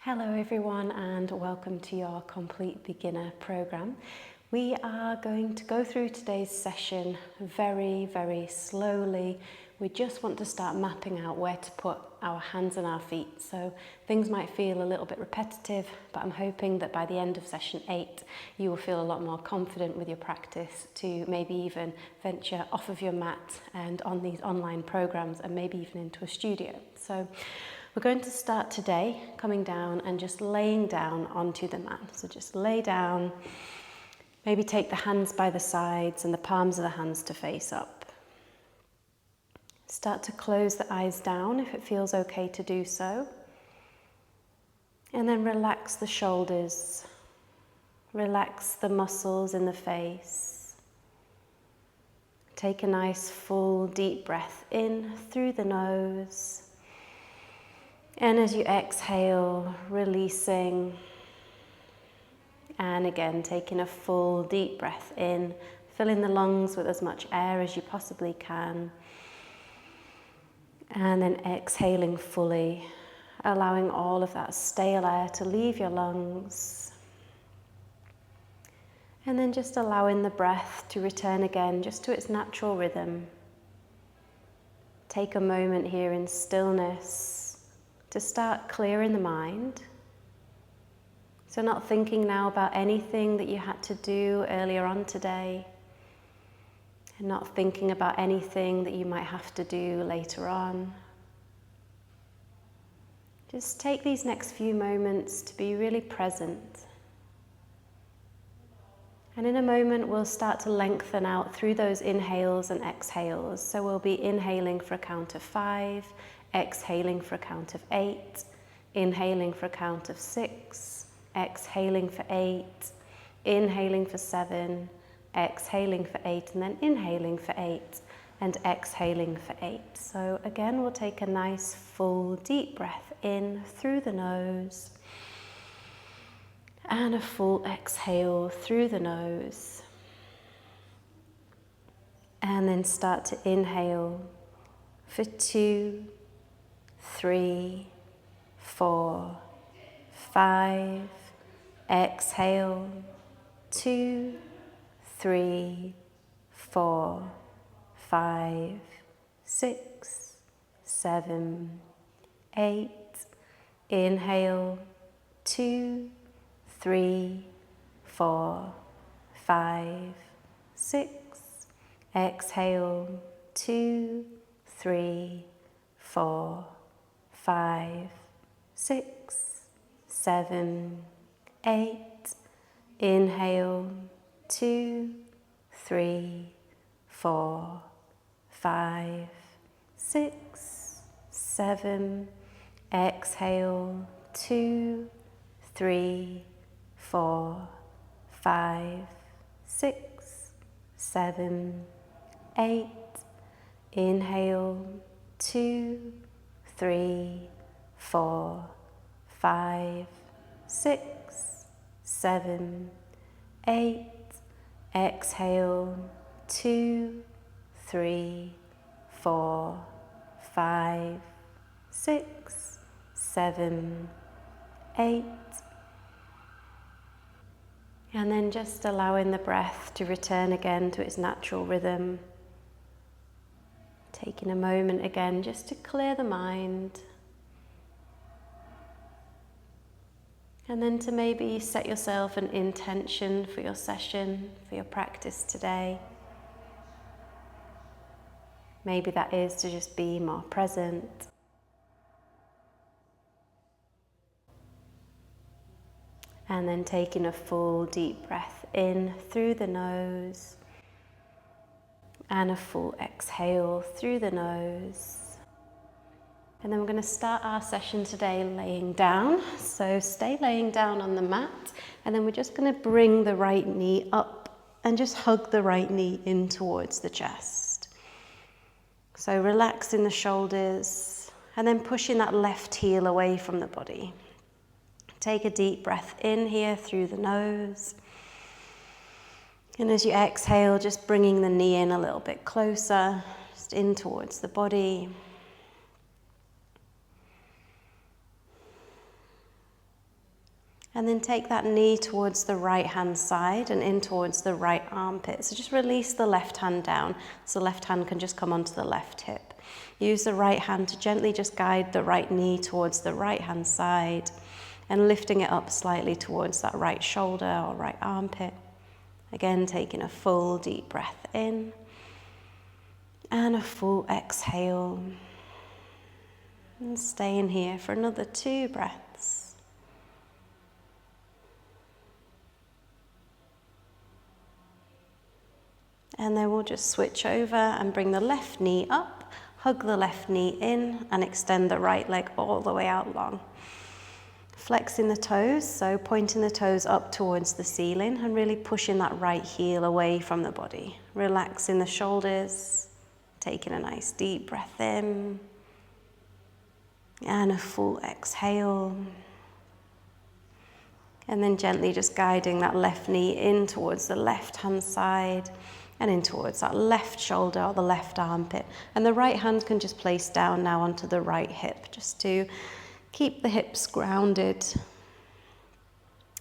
Hello everyone and welcome to your Complete Beginner program. We are going to go through today's session very slowly. We just want to start mapping out where to put our hands and our feet. So things might feel a little bit repetitive, but I'm hoping that by the end of session 8 you will feel a lot more confident with your practice to maybe even venture off of your mat and on these online programs and maybe even into a studio. So we're going to start today coming down and just laying down onto the mat. So just lay down, maybe take the hands by the sides and the palms of the hands to face up. Start to close the eyes down if it feels okay to do so. And then relax the shoulders, relax the muscles in the face. Take a nice full deep breath in through the nose. And as you exhale, releasing, and again taking a full deep breath in, filling the lungs with as much air as you possibly can, and then exhaling fully, allowing all of that stale air to leave your lungs, and then just allowing the breath to return again just to its natural rhythm. Take a moment here in stillness to start clearing the mind. So not thinking now about anything that you had to do earlier on today, and not thinking about anything that you might have to do later on. Just take these next few moments to be really present. And in a moment we'll start to lengthen out through those inhales and exhales. So we'll be inhaling for a count of 5, exhaling for a count of 8, inhaling for a count of 6, exhaling for 8, inhaling for 7, exhaling for 8, and then inhaling for 8, and exhaling for 8. So again, we'll take a nice full deep breath in through the nose, and a full exhale through the nose. And then start to inhale for 2, 3, 4, 5, exhale, 2, 3, 4, 5, 6, 7, 8, inhale, 2, 3, 4, 5, 6, exhale, 2, 3, 4, 5, 6, 7, 8, inhale, 2, 3, 4, 5, 6, 7, exhale, 2, 3, 4, 5, 6, 7, 8, inhale, 2, 3, 4, 5, 6, 7, 8, exhale, 2, 3, 4, 5, 6, 7, 8. And then just allowing the breath to return again to its natural rhythm. Taking a moment again just to clear the mind. And then to maybe set yourself an intention for your session, for your practice today. Maybe that is to just be more present. And then taking a full deep breath in through the nose. And a full exhale through the nose. And then we're going to start our session today laying down. So stay laying down on the mat. And then we're just going to bring the right knee up and just hug the right knee in towards the chest. So relaxing the shoulders and then pushing that left heel away from the body. Take a deep breath in here through the nose. And as you exhale, just bringing the knee in a little bit closer, just in towards the body. And then take that knee towards the right hand side and in towards the right armpit. So just release the left hand down so the left hand can just come onto the left hip. Use the right hand to gently just guide the right knee towards the right hand side and lifting it up slightly towards that right shoulder or right armpit. Again, taking a full deep breath in and a full exhale. And staying here for another 2 breaths. And then we'll just switch over and bring the left knee up, hug the left knee in and extend the right leg all the way out long. Flexing the toes, so pointing the toes up towards the ceiling and really pushing that right heel away from the body. Relaxing the shoulders, taking a nice deep breath in and a full exhale. And then gently just guiding that left knee in towards the left hand side and in towards that left shoulder or the left armpit. And the right hand can just place down now onto the right hip, just to keep the hips grounded.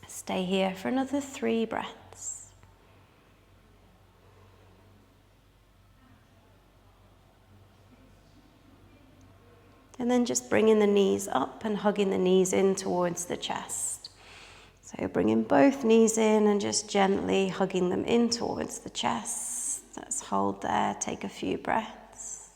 Stay here for another 3 breaths. And then just bringing the knees up and hugging the knees in towards the chest. So bringing both knees in and just gently hugging them in towards the chest. Let's hold there, take a few breaths.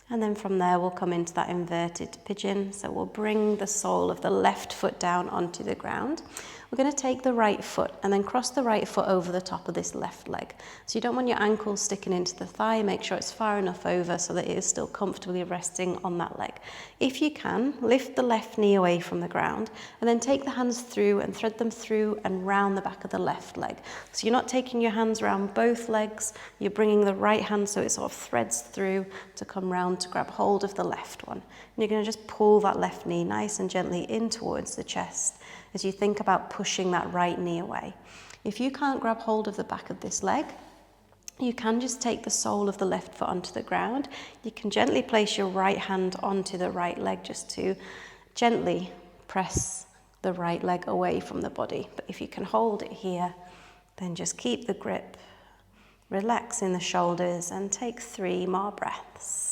And then from there we'll come into that inverted pigeon. So we'll bring the sole of the left foot down onto the ground. We're going to take the right foot and then cross the right foot over the top of this left leg. So you don't want your ankle sticking into the thigh. Make sure it's far enough over so that it is still comfortably resting on that leg. If you can, lift the left knee away from the ground and then take the hands through and thread them through and round the back of the left leg. So you're not taking your hands around both legs. You're bringing the right hand so it sort of threads through to come round to grab hold of the left one. And you're going to just pull that left knee nice and gently in towards the chest as you think about pushing that right knee away. If you can't grab hold of the back of this leg, you can just take the sole of the left foot onto the ground. You can gently place your right hand onto the right leg just to gently press the right leg away from the body. But if you can hold it here, then just keep the grip, relax in the shoulders and take 3 more breaths.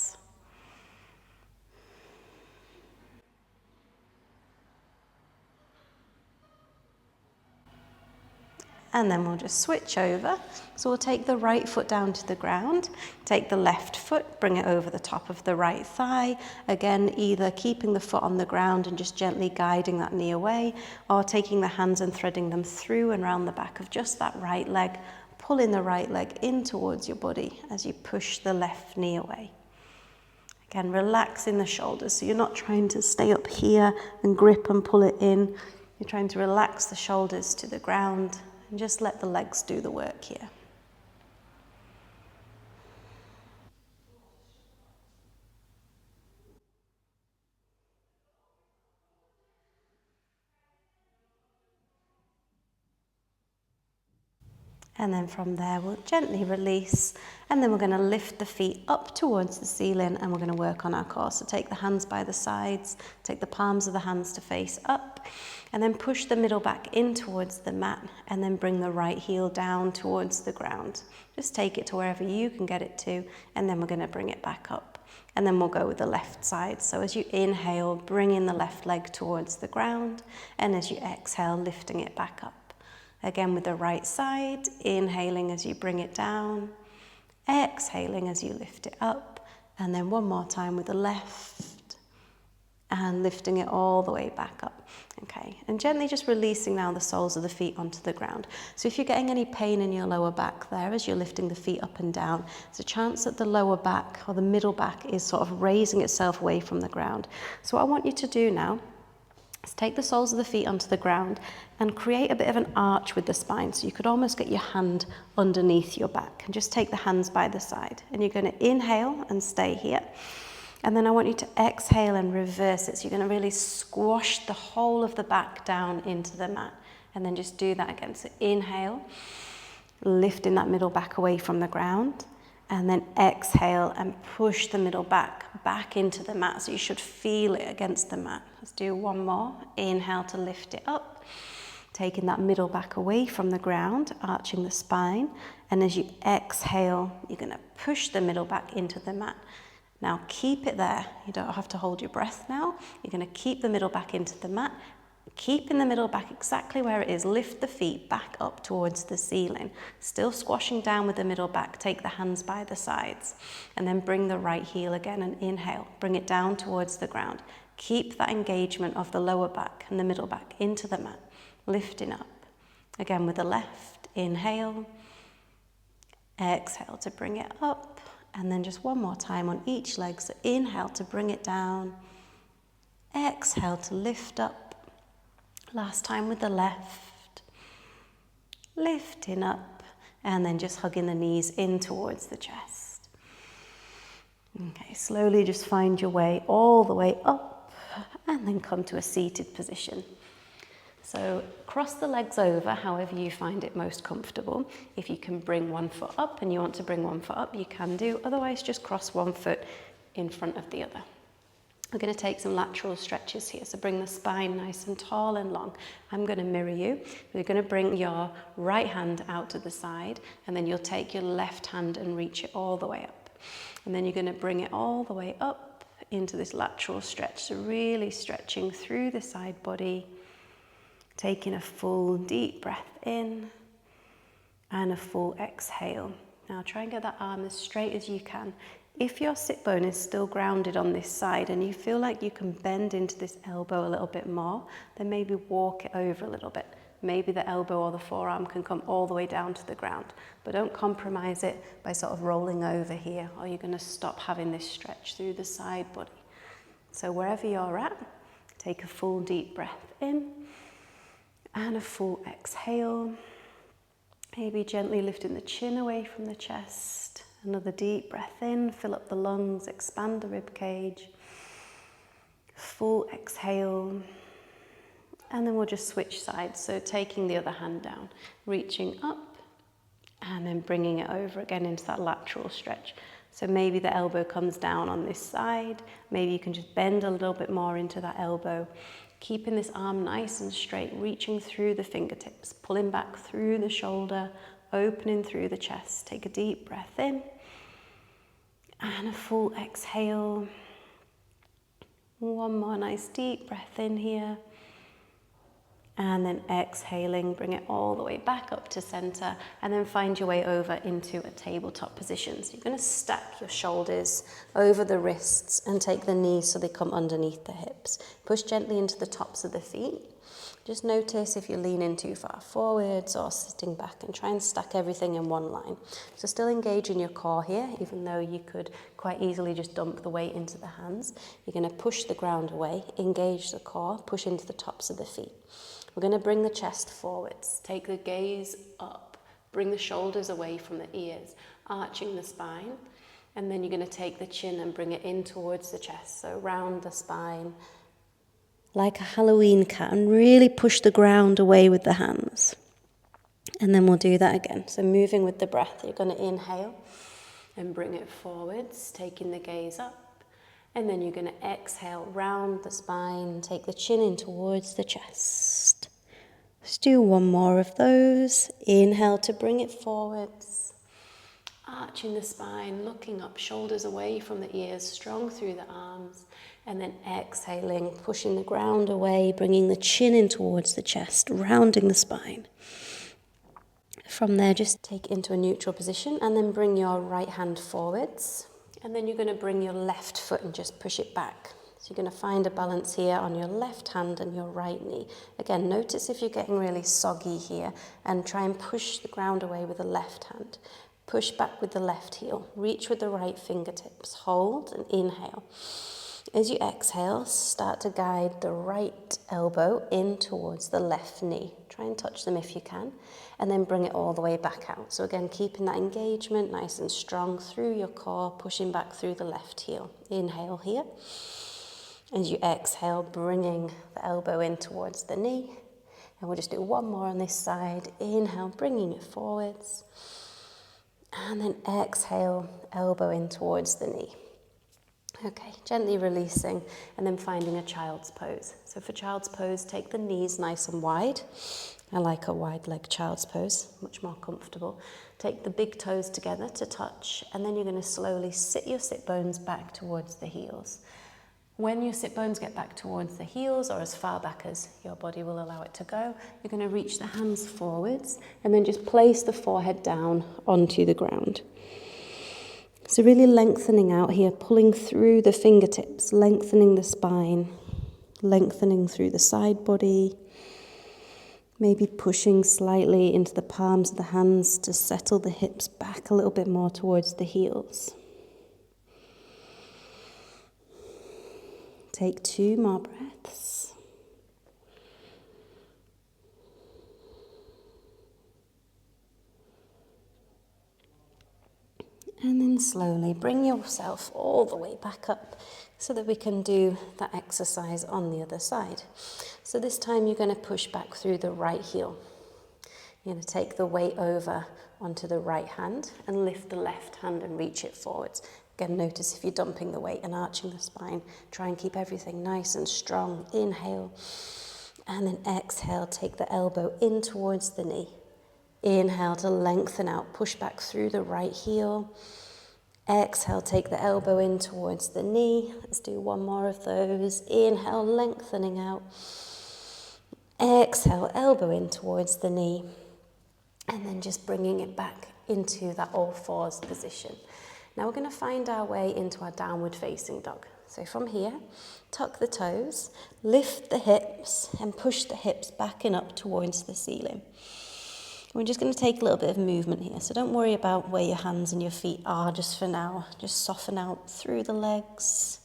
And then we'll just switch over. So we'll take the right foot down to the ground, take the left foot, bring it over the top of the right thigh. Again, either keeping the foot on the ground and just gently guiding that knee away, or taking the hands and threading them through and round the back of just that right leg, pulling the right leg in towards your body as you push the left knee away. Again, relax in the shoulders, so you're not trying to stay up here and grip and pull it in. You're trying to relax the shoulders to the ground and just let the legs do the work here. And then from there, we'll gently release, and then we're going to lift the feet up towards the ceiling, and we're going to work on our core. So take the hands by the sides, take the palms of the hands to face up, and then push the middle back in towards the mat, and then bring the right heel down towards the ground. Just take it to wherever you can get it to, and then we're going to bring it back up. And then we'll go with the left side. So as you inhale, bring in the left leg towards the ground, and as you exhale, lifting it back up. Again with the right side, inhaling as you bring it down, exhaling as you lift it up, and then one more time with the left, and lifting it all the way back up. Okay, and gently just releasing now the soles of the feet onto the ground. So if you're getting any pain in your lower back there as you're lifting the feet up and down, there's a chance that the lower back or the middle back is sort of raising itself away from the ground. So what I want you to do now is take the soles of the feet onto the ground and create a bit of an arch with the spine. So you could almost get your hand underneath your back and just take the hands by the side. And you're going to inhale and stay here. And then I want you to exhale and reverse it. So you're going to really squash the whole of the back down into the mat. And then just do that again. So inhale, lifting that middle back away from the ground. And then exhale and push the middle back into the mat. So you should feel it against the mat. Let's do one more. Inhale to lift it up. Taking that middle back away from the ground, arching the spine. And as you exhale, you're going to push the middle back into the mat. Now keep it there. You don't have to hold your breath now. You're going to keep the middle back into the mat. Keeping the middle back exactly where it is. Lift the feet back up towards the ceiling. Still squashing down with the middle back. Take the hands by the sides. And then bring the right heel again and inhale. Bring it down towards the ground. Keep that engagement of the lower back and the middle back into the mat. Lifting up. Again with the left. Inhale. Exhale to bring it up. And then just one more time on each leg. So inhale to bring it down. Exhale to lift up. Last time with the left, lifting up, and then just hugging the knees in towards the chest. Okay, slowly just find your way all the way up, and then come to a seated position. So cross the legs over however you find it most comfortable. If you can bring one foot up and you want to bring one foot up, you can do. Otherwise, just cross one foot in front of the other. We're going to take some lateral stretches here, so bring the spine nice and tall and long. I'm going to mirror you. You're going to bring your right hand out to the side, and then you'll take your left hand and reach it all the way up. And then you're going to bring it all the way up into this lateral stretch, so really stretching through the side body, taking a full deep breath in, and a full exhale. Now try and get that arm as straight as you can. If your sit bone is still grounded on this side and you feel like you can bend into this elbow a little bit more, then maybe walk it over a little bit. Maybe the elbow or the forearm can come all the way down to the ground, but don't compromise it by sort of rolling over here, or you're going to stop having this stretch through the side body. So wherever you're at, take a full deep breath in and a full exhale. Maybe gently lifting the chin away from the chest. Another deep breath in, fill up the lungs, expand the rib cage. Full exhale. And then we'll just switch sides. So taking the other hand down, reaching up, and then bringing it over again into that lateral stretch. So maybe the elbow comes down on this side. Maybe you can just bend a little bit more into that elbow. Keeping this arm nice and straight, reaching through the fingertips, pulling back through the shoulder, opening through the chest. Take a deep breath in and a full exhale. One more nice deep breath in here. And then exhaling, bring it all the way back up to center, and then find your way over into a tabletop position. So you're going to stack your shoulders over the wrists and take the knees so they come underneath the hips. Push gently into the tops of the feet. Just notice if you're leaning too far forwards or sitting back, and try and stack everything in one line. So still engaging your core here, even though you could quite easily just dump the weight into the hands. You're going to push the ground away, engage the core, push into the tops of the feet. We're going to bring the chest forwards, take the gaze up, bring the shoulders away from the ears, arching the spine, and then you're going to take the chin and bring it in towards the chest, so round the spine like a Halloween cat, and really push the ground away with the hands. And then we'll do that again. So moving with the breath, you're going to inhale and bring it forwards, taking the gaze up, and then you're going to exhale, round the spine, take the chin in towards the chest. Let's do one more of those. Inhale to bring it forwards, arching the spine, looking up, shoulders away from the ears, strong through the arms, and then exhaling, pushing the ground away, bringing the chin in towards the chest, rounding the spine. From there, just take it into a neutral position, and then bring your right hand forwards, and then you're going to bring your left foot and just push it back. So you're going to find a balance here on your left hand and your right knee. Again, notice if you're getting really soggy here, and try and push the ground away with the left hand. Push back with the left heel. Reach with the right fingertips. Hold and inhale. As you exhale, start to guide the right elbow in towards the left knee. Try and touch them if you can, and then bring it all the way back out. So again, keeping that engagement nice and strong through your core, pushing back through the left heel. Inhale here. As you exhale, bringing the elbow in towards the knee. And we'll just do one more on this side. Inhale, bringing it forwards. And then exhale, elbow in towards the knee. Okay, gently releasing and then finding a child's pose. So for child's pose, take the knees nice and wide. I like a wide leg child's pose, much more comfortable. Take the big toes together to touch, and then you're going to slowly sit your sit bones back towards the heels. When your sit bones get back towards the heels, or as far back as your body will allow it to go, you're going to reach the hands forwards and then just place the forehead down onto the ground. So really lengthening out here, pulling through the fingertips, lengthening the spine, lengthening through the side body, maybe pushing slightly into the palms of the hands to settle the hips back a little bit more towards the heels. Take 2 more breaths. And then slowly bring yourself all the way back up so that we can do that exercise on the other side. So this time you're going to push back through the right heel. You're going to take the weight over onto the right hand and lift the left hand and reach it forwards. Again, notice if you're dumping the weight and arching the spine, try and keep everything nice and strong. Inhale, and then exhale, take the elbow in towards the knee. Inhale to lengthen out, push back through the right heel. Exhale, take the elbow in towards the knee. Let's do 1 more of those. Inhale, lengthening out. Exhale, elbow in towards the knee. And then just bringing it back into that all fours position. Now we're going to find our way into our downward facing dog. So from here, tuck the toes, lift the hips, and push the hips back and up towards the ceiling. We're just going to take a little bit of movement here, so don't worry about where your hands and your feet are just for now. Just soften out through the legs.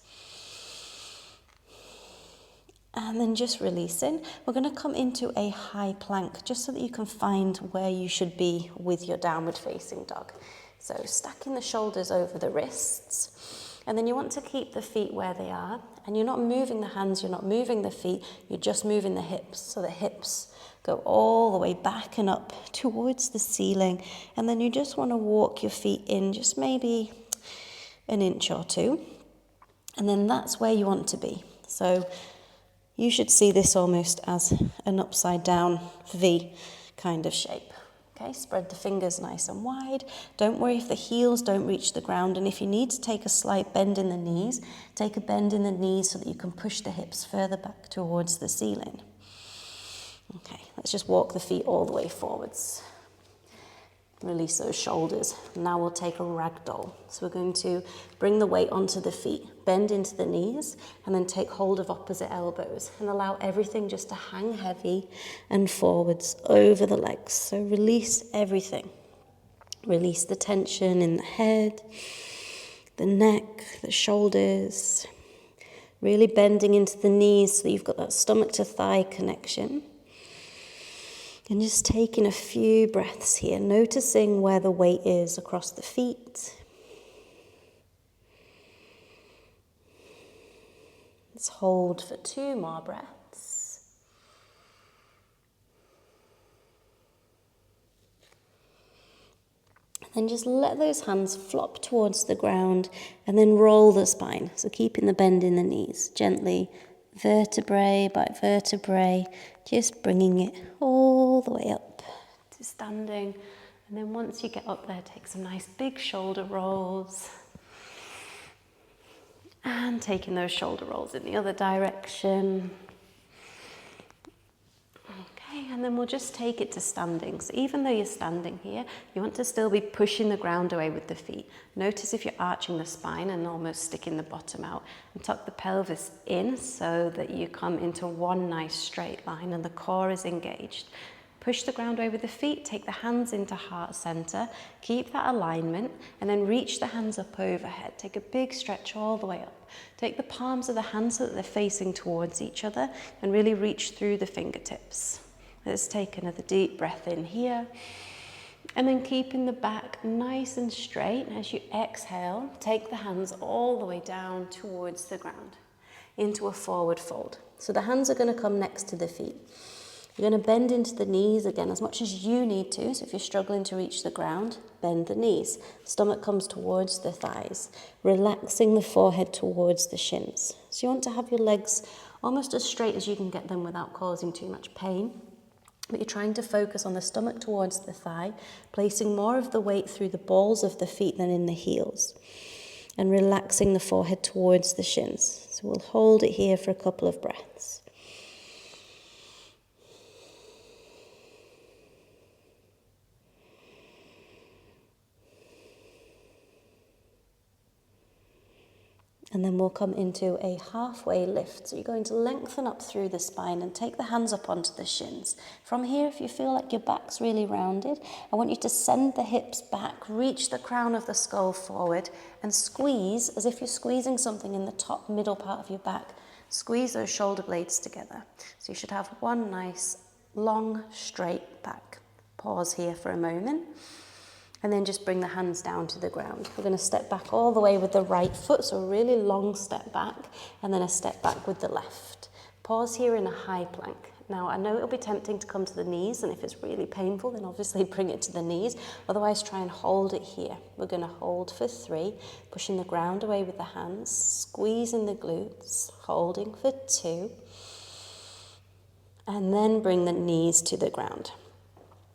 And then just releasing. We're going to come into a high plank, just so that you can find where you should be with your downward facing dog. So stacking the shoulders over the wrists. And then you want to keep the feet where they are. And you're not moving the hands, you're not moving the feet, you're just moving the hips. So the hips go all the way back and up towards the ceiling. And then you just want to walk your feet in just maybe 1 inch or 2. And then that's where you want to be. So you should see this almost as an upside down V kind of shape. Okay, spread the fingers nice and wide. Don't worry if the heels don't reach the ground. And if you need to take a slight bend in the knees, take a bend in the knees so that you can push the hips further back towards the ceiling. Okay, let's just walk the feet all the way forwards. Release those shoulders. Now we'll take a ragdoll. So we're going to bring the weight onto the feet, bend into the knees, and then take hold of opposite elbows and allow everything just to hang heavy and forwards over the legs. So release everything. Release the tension in the head, the neck, the shoulders. Really bending into the knees so that you've got that stomach to thigh connection. And just taking a few breaths here, noticing where the weight is across the feet. Let's hold for 2 more breaths. And then just let those hands flop towards the ground and then roll the spine. So keeping the bend in the knees, gently, vertebrae by vertebrae, just bringing it all the way up to standing. And then once you get up there, take some nice big shoulder rolls. And taking those shoulder rolls in the other direction. Okay, and then we'll just take it to standing. So even though you're standing here, you want to still be pushing the ground away with the feet. Notice if you're arching the spine and almost sticking the bottom out. And tuck the pelvis in so that you come into one nice straight line and the core is engaged. Push the ground away with the feet, take the hands into heart center, keep that alignment, and then reach the hands up overhead. Take a big stretch all the way up. Take the palms of the hands so that they're facing towards each other and really reach through the fingertips. Let's take another deep breath in here. And then keeping the back nice and straight. As you exhale, take the hands all the way down towards the ground into a forward fold. So the hands are going to come next to the feet. You're going to bend into the knees again as much as you need to. So if you're struggling to reach the ground, bend the knees. Stomach comes towards the thighs, relaxing the forehead towards the shins. So you want to have your legs almost as straight as you can get them without causing too much pain. But you're trying to focus on the stomach towards the thigh, placing more of the weight through the balls of the feet than in the heels, and relaxing the forehead towards the shins. So we'll hold it here for a couple of breaths. And then we'll come into a halfway lift. So you're going to lengthen up through the spine and take the hands up onto the shins. From here, if you feel like your back's really rounded, I want you to send the hips back, reach the crown of the skull forward, and squeeze as if you're squeezing something in the top middle part of your back. Squeeze those shoulder blades together. So you should have one nice, long, straight back. Pause here for a moment. And then just bring the hands down to the ground. We're going to step back all the way with the right foot, so a really long step back, and then a step back with the left. Pause here in a high plank. Now, I know it'll be tempting to come to the knees, and if it's really painful, then obviously bring it to the knees. Otherwise, try and hold it here. We're going to hold for 3, pushing the ground away with the hands, squeezing the glutes, holding for 2, and then bring the knees to the ground.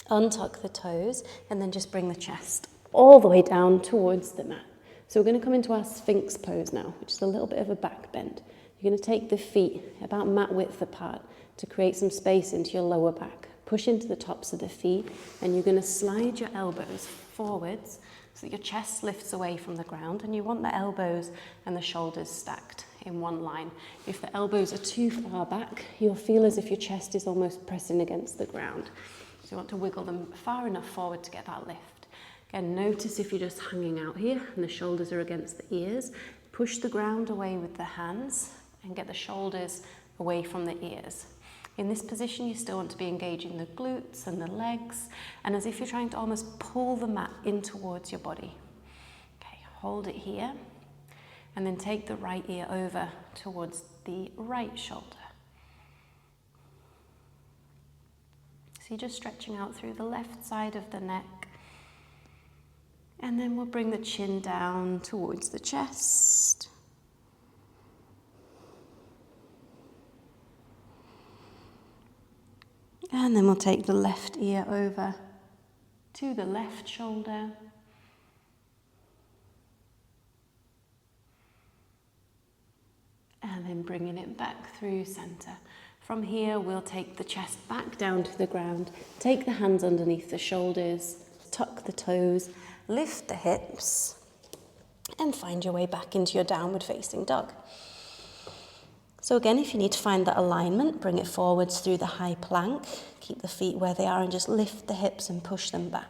Untuck the toes, and then just bring the chest all the way down towards the mat. So we're going to come into our Sphinx pose now, which is a little bit of a back bend. You're going to take the feet about mat width apart to create some space into your lower back. Push into the tops of the feet, and you're going to slide your elbows forwards so that your chest lifts away from the ground, and you want the elbows and the shoulders stacked in one line. If the elbows are too far back, you'll feel as if your chest is almost pressing against the ground. So you want to wiggle them far enough forward to get that lift. Again, notice if you're just hanging out here and the shoulders are against the ears, push the ground away with the hands and get the shoulders away from the ears. In this position, you still want to be engaging the glutes and the legs, and as if you're trying to almost pull the mat in towards your body. Okay, hold it here, and then take the right ear over towards the right shoulder. So you're just stretching out through the left side of the neck. And then we'll bring the chin down towards the chest. And then we'll take the left ear over to the left shoulder. And then bringing it back through center. From here, we'll take the chest back down to the ground, take the hands underneath the shoulders, tuck the toes, lift the hips, and find your way back into your downward facing dog. So again, if you need to find that alignment, bring it forwards through the high plank, keep the feet where they are and just lift the hips and push them back.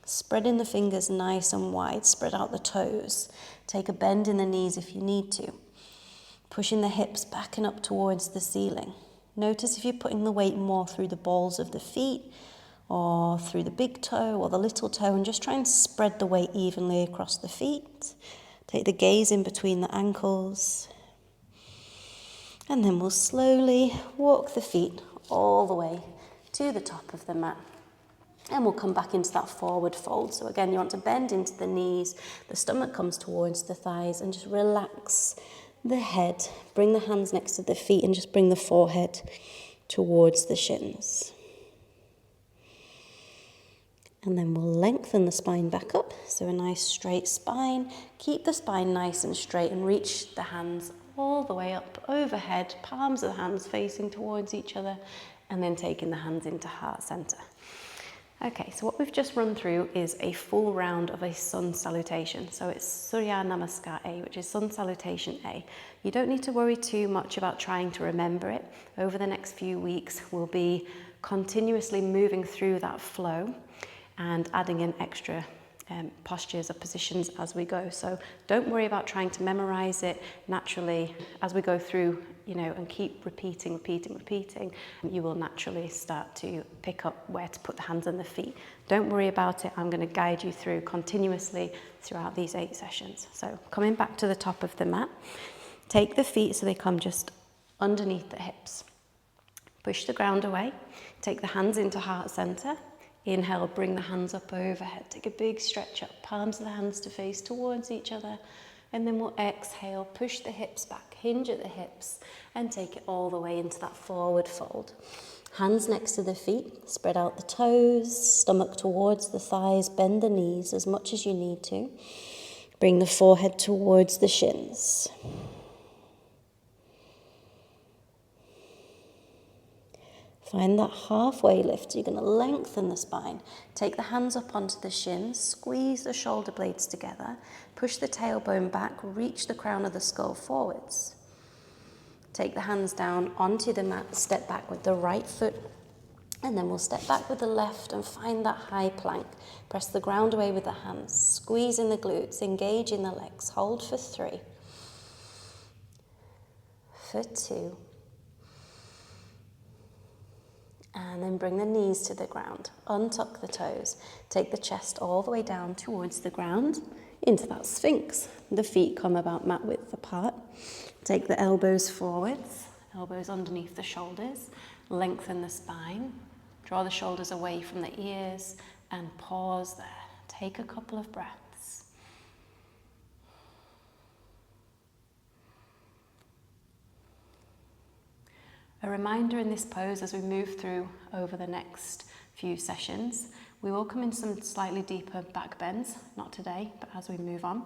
Spreading the fingers nice and wide, spread out the toes. Take a bend in the knees if you need to. Pushing the hips back and up towards the ceiling. Notice if you're putting the weight more through the balls of the feet or through the big toe or the little toe, and just try and spread the weight evenly across the feet. Take the gaze in between the ankles. And then we'll slowly walk the feet all the way to the top of the mat. And we'll come back into that forward fold. So again, you want to bend into the knees, the stomach comes towards the thighs, and just relax the head, bring the hands next to the feet, and just bring the forehead towards the shins. And then we'll lengthen the spine back up, so a nice straight spine. Keep the spine nice and straight and reach the hands all the way up overhead, palms of the hands facing towards each other, and then taking the hands into heart center. Okay, so what we've just run through is a full round of a sun salutation. So it's Surya Namaskar A, which is sun salutation A. You don't need to worry too much about trying to remember it. Over the next few weeks, we'll be continuously moving through that flow and adding in extra postures or positions as we go. So don't worry about trying to memorize it. Naturally, as we go through, and keep repeating, you will naturally start to pick up where to put the hands and the feet. Don't worry about it. I'm going to guide you through continuously throughout these 8 sessions. So coming back to the top of the mat, take the feet so they come just underneath the hips. Push the ground away. Take the hands into heart center. Inhale, bring the hands up overhead. Take a big stretch up, palms of the hands to face towards each other. And then we'll exhale, push the hips back, hinge at the hips, and take it all the way into that forward fold. Hands next to the feet, spread out the toes, stomach towards the thighs, bend the knees as much as you need to. Bring the forehead towards the shins. Find that halfway lift. You're going to lengthen the spine. Take the hands up onto the shins, squeeze the shoulder blades together, push the tailbone back, reach the crown of the skull forwards. Take the hands down onto the mat, step back with the right foot, and then we'll step back with the left and find that high plank. Press the ground away with the hands, squeeze in the glutes, engage in the legs. Hold for 3, for 2, and then bring the knees to the ground. Untuck the toes. Take the chest all the way down towards the ground into that Sphinx. The feet come about mat width apart. Take the elbows forwards, elbows underneath the shoulders. Lengthen the spine. Draw the shoulders away from the ears and pause there. Take a couple of breaths. A reminder in this pose as we move through over the next few sessions, we will come in some slightly deeper back bends, not today, but as we move on.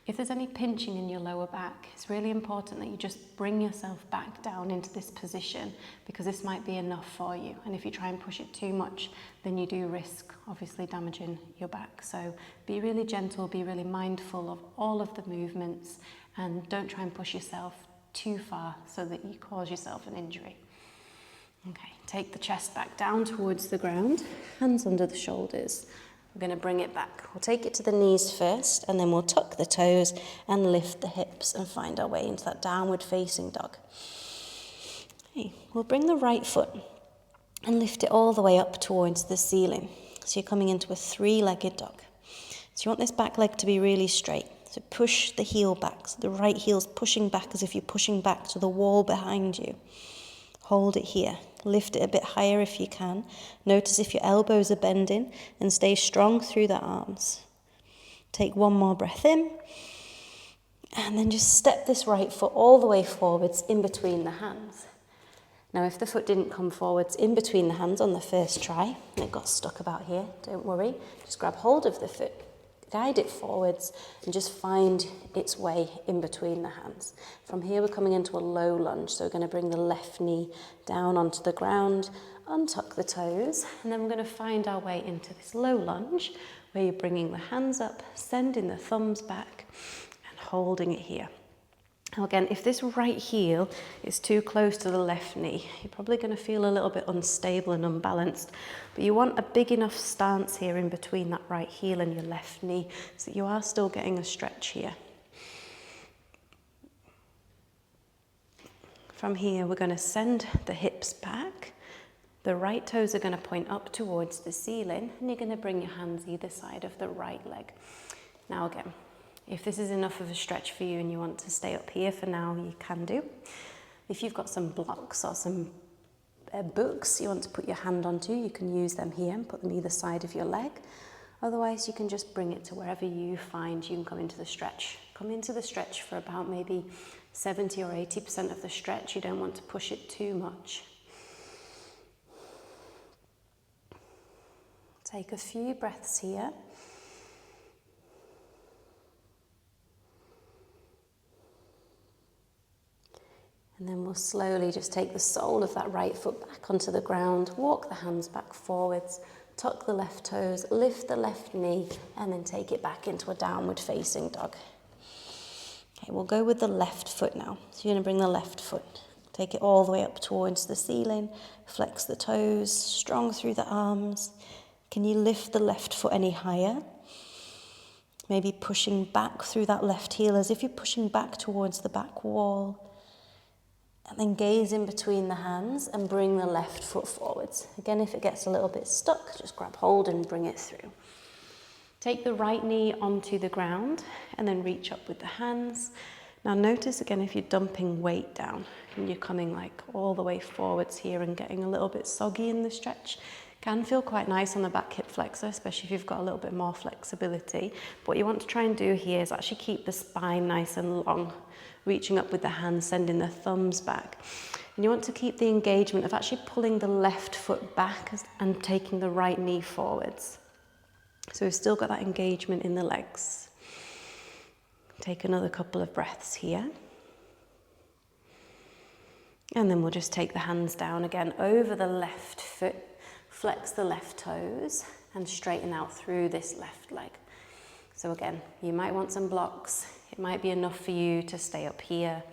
If there's any pinching in your lower back, it's really important that you just bring yourself back down into this position because this might be enough for you. And if you try and push it too much, then you do risk obviously damaging your back. So be really gentle, be really mindful of all of the movements and don't try and push yourself too far so that you cause yourself an injury. Okay, take the chest back down towards the ground, hands under the shoulders. We're going to bring it back. We'll take it to the knees first, and then we'll tuck the toes and lift the hips and find our way into that downward facing dog. Okay, we'll bring the right foot and lift it all the way up towards the ceiling. So you're coming into a 3-legged dog. So you want this back leg to be really straight. So push the heel back. So the right heel's pushing back as if you're pushing back to the wall behind you. Hold it here. Lift it a bit higher if you can. Notice if your elbows are bending and stay strong through the arms. Take one more breath in. And then just step this right foot all the way forwards in between the hands. Now if the foot didn't come forwards in between the hands on the first try, and it got stuck about here, don't worry. Just grab hold of the foot. Guide it forwards and just find its way in between the hands. From here we're coming into a low lunge, so we're going to bring the left knee down onto the ground, untuck the toes, and then we're going to find our way into this low lunge where you're bringing the hands up, sending the thumbs back and holding it here. Now again, if this right heel is too close to the left knee, you're probably going to feel a little bit unstable and unbalanced, but you want a big enough stance here in between that right heel and your left knee so that you are still getting a stretch here. From here, we're going to send the hips back. The right toes are going to point up towards the ceiling, and you're going to bring your hands either side of the right leg. Now again, if this is enough of a stretch for you and you want to stay up here for now, you can do. If you've got some blocks or some books you want to put your hand onto, you can use them here and put them either side of your leg. Otherwise, you can just bring it to wherever you find you can come into the stretch. Come into the stretch for about maybe 70 or 80% of the stretch. You don't want to push it too much. Take a few breaths here. And then we'll slowly just take the sole of that right foot back onto the ground, walk the hands back forwards, tuck the left toes, lift the left knee, and then take it back into a downward facing dog. Okay, we'll go with the left foot now. So you're going to bring the left foot, take it all the way up towards the ceiling, flex the toes, strong through the arms. Can you lift the left foot any higher? Maybe pushing back through that left heel as if you're pushing back towards the back wall. And then gaze in between the hands and bring the left foot forwards. Again, if it gets a little bit stuck, just grab hold and bring it through. Take the right knee onto the ground and then reach up with the hands. Now notice again if you're dumping weight down and you're coming like all the way forwards here and getting a little bit soggy in the stretch. Can feel quite nice on the back hip flexor, especially if you've got a little bit more flexibility. But what you want to try and do here is actually keep the spine nice and long, reaching up with the hands, sending the thumbs back. And you want to keep the engagement of actually pulling the left foot back and taking the right knee forwards. So we've still got that engagement in the legs. Take another couple of breaths here. And then we'll just take the hands down again over the left foot. Flex the left toes and straighten out through this left leg. So again, you might want some blocks. It might be enough for you to stay up here.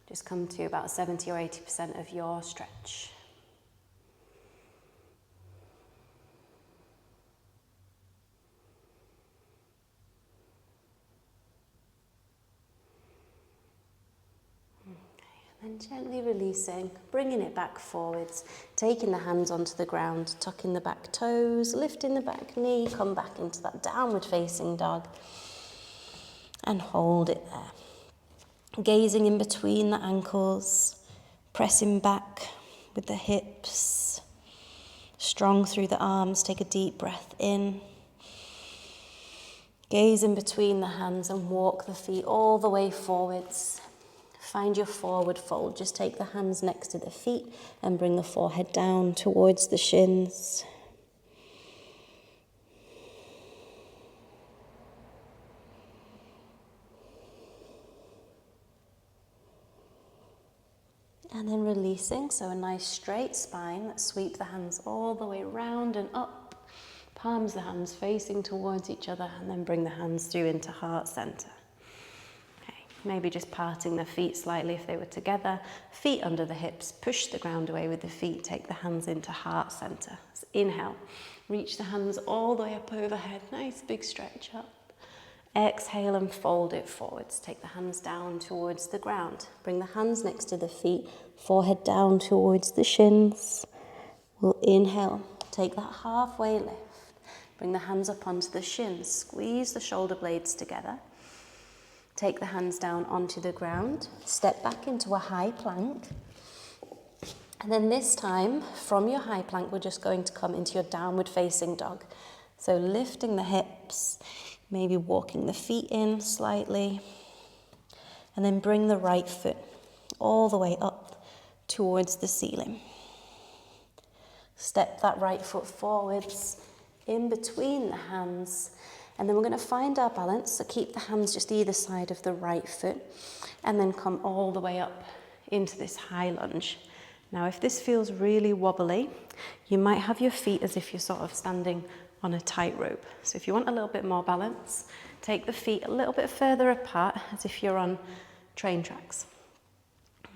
Just come to about 70 or 80% of your stretch. And gently releasing, bringing it back forwards, taking the hands onto the ground, tucking the back toes, lifting the back knee, come back into that downward facing dog and hold it there. Gazing in between the ankles, pressing back with the hips, strong through the arms, take a deep breath in. Gaze in between the hands and walk the feet all the way forwards. Find your forward fold. Just take the hands next to the feet and bring the forehead down towards the shins. And then releasing, so a nice straight spine. Let's sweep the hands all the way round and up. Palms the hands facing towards each other and then bring the hands through into heart center. Maybe just parting the feet slightly if they were together. Feet under the hips, push the ground away with the feet, take the hands into heart center. So inhale, reach the hands all the way up overhead, nice big stretch up. Exhale and fold it forwards. Take the hands down towards the ground. Bring the hands next to the feet, forehead down towards the shins. We'll inhale, take that halfway lift. Bring the hands up onto the shins, squeeze the shoulder blades together. Take the hands down onto the ground, step back into a high plank. And then this time, from your high plank, we're just going to come into your downward facing dog. So lifting the hips, maybe walking the feet in slightly. And then bring the right foot all the way up towards the ceiling. Step that right foot forwards, in between the hands. And then we're going to find our balance, so keep the hands just either side of the right foot and then come all the way up into this high lunge. Now if this feels really wobbly, you might have your feet as if you're sort of standing on a tightrope. So if you want a little bit more balance, take the feet a little bit further apart as if you're on train tracks.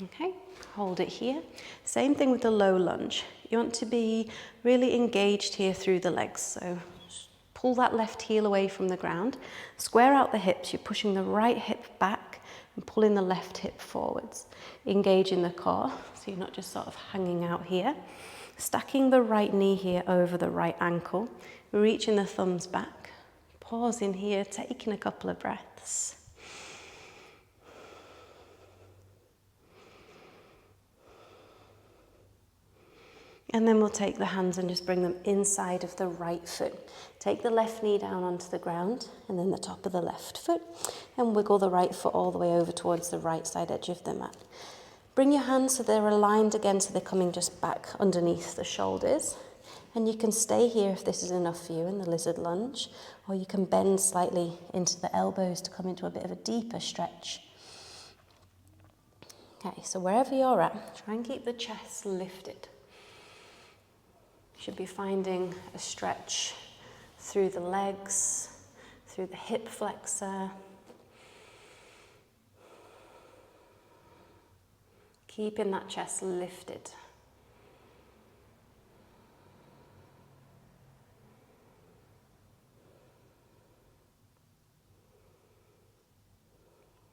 Okay, hold it here. Same thing with the low lunge. You want to be really engaged here through the legs, so pull that left heel away from the ground. Square out the hips. You're pushing the right hip back and pulling the left hip forwards. Engaging the core, so you're not just sort of hanging out here. Stacking the right knee here over the right ankle. Reaching the thumbs back. Pausing here, taking a couple of breaths. And then we'll take the hands and just bring them inside of the right foot. Take the left knee down onto the ground and then the top of the left foot and wiggle the right foot all the way over towards the right side edge of the mat. Bring your hands so they're aligned again, so they're coming just back underneath the shoulders. And you can stay here if this is enough for you in the lizard lunge, or you can bend slightly into the elbows to come into a bit of a deeper stretch. Okay, so wherever you're at, try and keep the chest lifted. Should be finding a stretch through the legs, through the hip flexor. Keeping that chest lifted.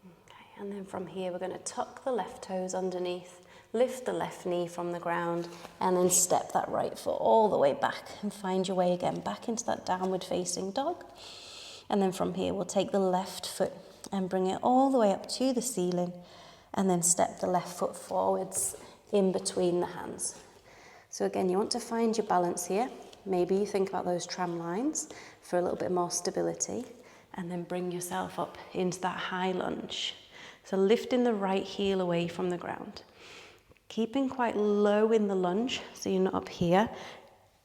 Okay, and then from here we're going to tuck the left toes underneath. Lift the left knee from the ground and then step that right foot all the way back and find your way again back into that downward facing dog. And then from here, we'll take the left foot and bring it all the way up to the ceiling, and then step the left foot forwards in between the hands. So again, you want to find your balance here. Maybe you think about those tram lines for a little bit more stability, and then bring yourself up into that high lunge. So lifting the right heel away from the ground. Keeping quite low in the lunge, so you're not up here.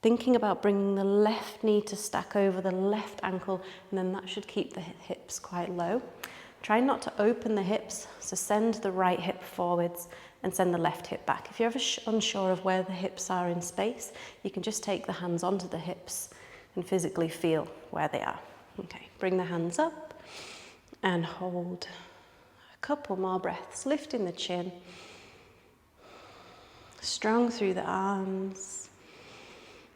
Thinking about bringing the left knee to stack over the left ankle, and then that should keep the hips quite low. Try not to open the hips, so send the right hip forwards and send the left hip back. If you're ever unsure of where the hips are in space, you can just take the hands onto the hips and physically feel where they are. Okay, bring the hands up and hold a couple more breaths, lifting the chin, strong through the arms.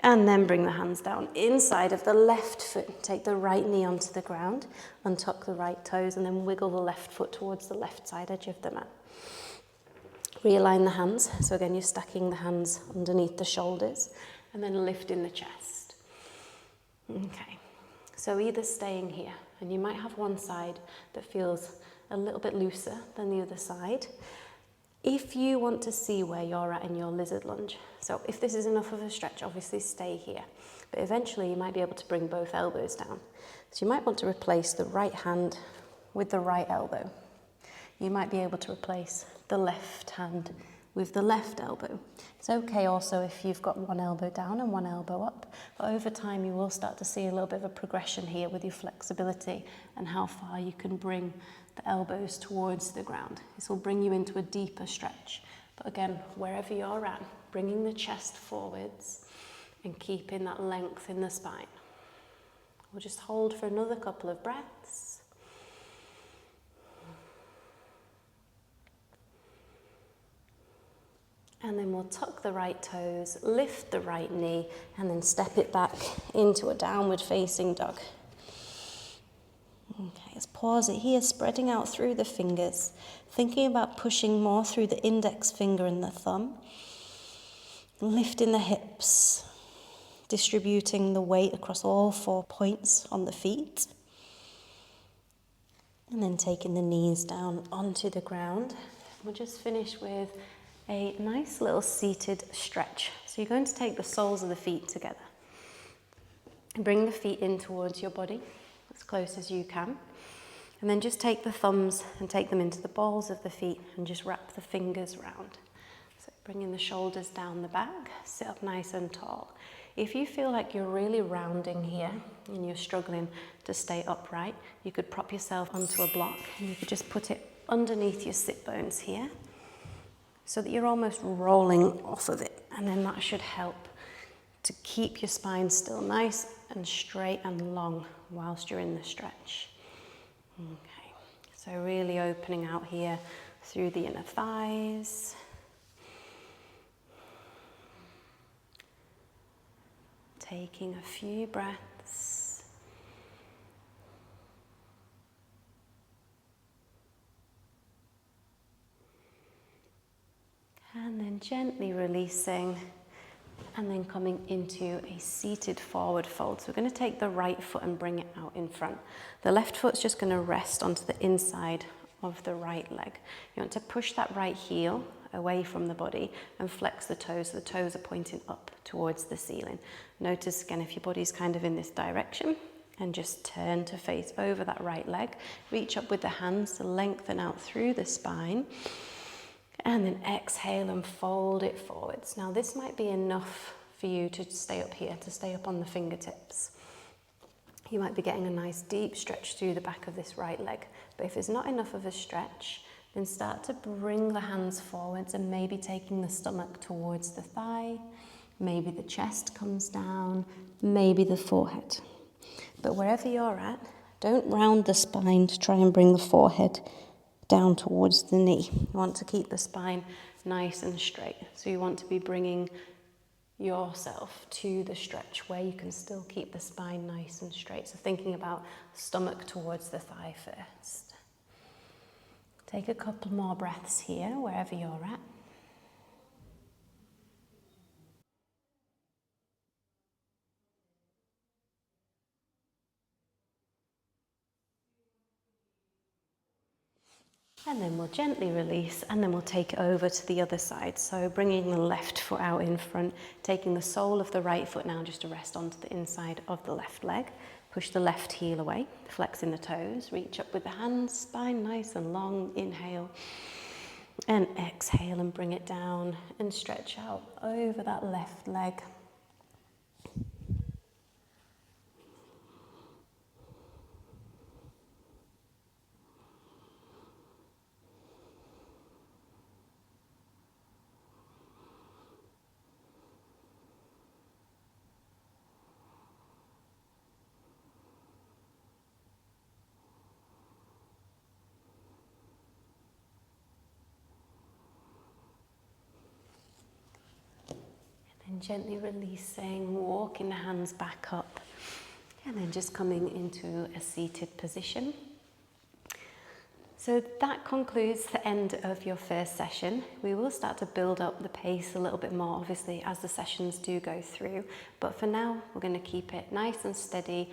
And then bring the hands down inside of the left foot. Take the right knee onto the ground, untuck the right toes, and then wiggle the left foot towards the left side edge of the mat. Realign the hands. So again, you're stacking the hands underneath the shoulders, and then lifting the chest. Okay, so either staying here, and you might have one side that feels a little bit looser than the other side. If you want to see where you're at in your lizard lunge, so if this is enough of a stretch, obviously stay here. But eventually you might be able to bring both elbows down. So you might want to replace the right hand with the right elbow. You might be able to replace the left hand with the left elbow. It's okay also if you've got one elbow down and one elbow up, but over time you will start to see a little bit of a progression here with your flexibility and how far you can bring the elbows towards the ground. This will bring you into a deeper stretch. But again, wherever you're at, bringing the chest forwards and keeping that length in the spine. We'll just hold for another couple of breaths. And then we'll tuck the right toes, lift the right knee, and then step it back into a downward facing dog. Okay, let's pause it here, spreading out through the fingers, thinking about pushing more through the index finger and the thumb, lifting the hips, distributing the weight across all 4 points on the feet, and then taking the knees down onto the ground. We'll just finish with a nice little seated stretch. So you're going to take the soles of the feet together and bring the feet in towards your body as close as you can, and then just take the thumbs and take them into the balls of the feet and just wrap the fingers round. So bringing the shoulders down the back, sit up nice and tall. If you feel like you're really rounding here and you're struggling to stay upright, you could prop yourself onto a block and you could just put it underneath your sit bones here so that you're almost rolling off of it, and then that should help to keep your spine still nice and straight and long whilst you're in the stretch. Okay, so really opening out here through the inner thighs. Taking a few breaths. And then gently releasing, and then coming into a seated forward fold. So we're going to take the right foot and bring it out in front. The left foot's just going to rest onto the inside of the right leg. You want to push that right heel away from the body and flex the toes so the toes are pointing up towards the ceiling. Notice again if your body's kind of in this direction, and just turn to face over that right leg. Reach up with the hands to lengthen out through the spine. And then exhale and fold it forwards. Now this might be enough for you to stay up here, to stay up on the fingertips. You might be getting a nice deep stretch through the back of this right leg. But if it's not enough of a stretch, then start to bring the hands forwards and maybe taking the stomach towards the thigh. Maybe the chest comes down, maybe the forehead. But wherever you're at, don't round the spine to try and bring the forehead down towards the knee. You want to keep the spine nice and straight. So you want to be bringing yourself to the stretch where you can still keep the spine nice and straight. So thinking about stomach towards the thigh first. Take a couple more breaths here, wherever you're at. And then we'll gently release, and then we'll take it over to the other side. So bringing the left foot out in front, taking the sole of the right foot now just to rest onto the inside of the left leg. Push the left heel away, flexing the toes, reach up with the hands, spine nice and long, inhale. And exhale and bring it down and stretch out over that left leg. And gently releasing, walking the hands back up, and then just coming into a seated position. So that concludes the end of your first session. We will start to build up the pace a little bit more, obviously, as the sessions do go through. But for now, we're going to keep it nice and steady,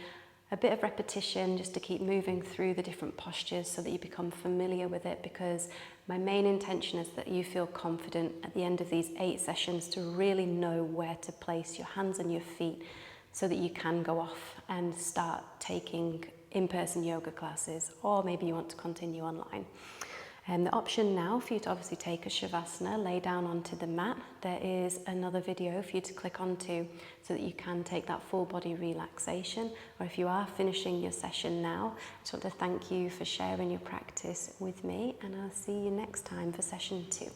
a bit of repetition just to keep moving through the different postures so that you become familiar with it, because my main intention is that you feel confident at the end of these 8 sessions to really know where to place your hands and your feet so that you can go off and start taking in-person yoga classes, or maybe you want to continue online. And the option now for you to obviously take a Shavasana, lay down onto the mat. There is another video for you to click onto so that you can take that full body relaxation. Or if you are finishing your session now, I just want to thank you for sharing your practice with me, and I'll see you next time for session 2.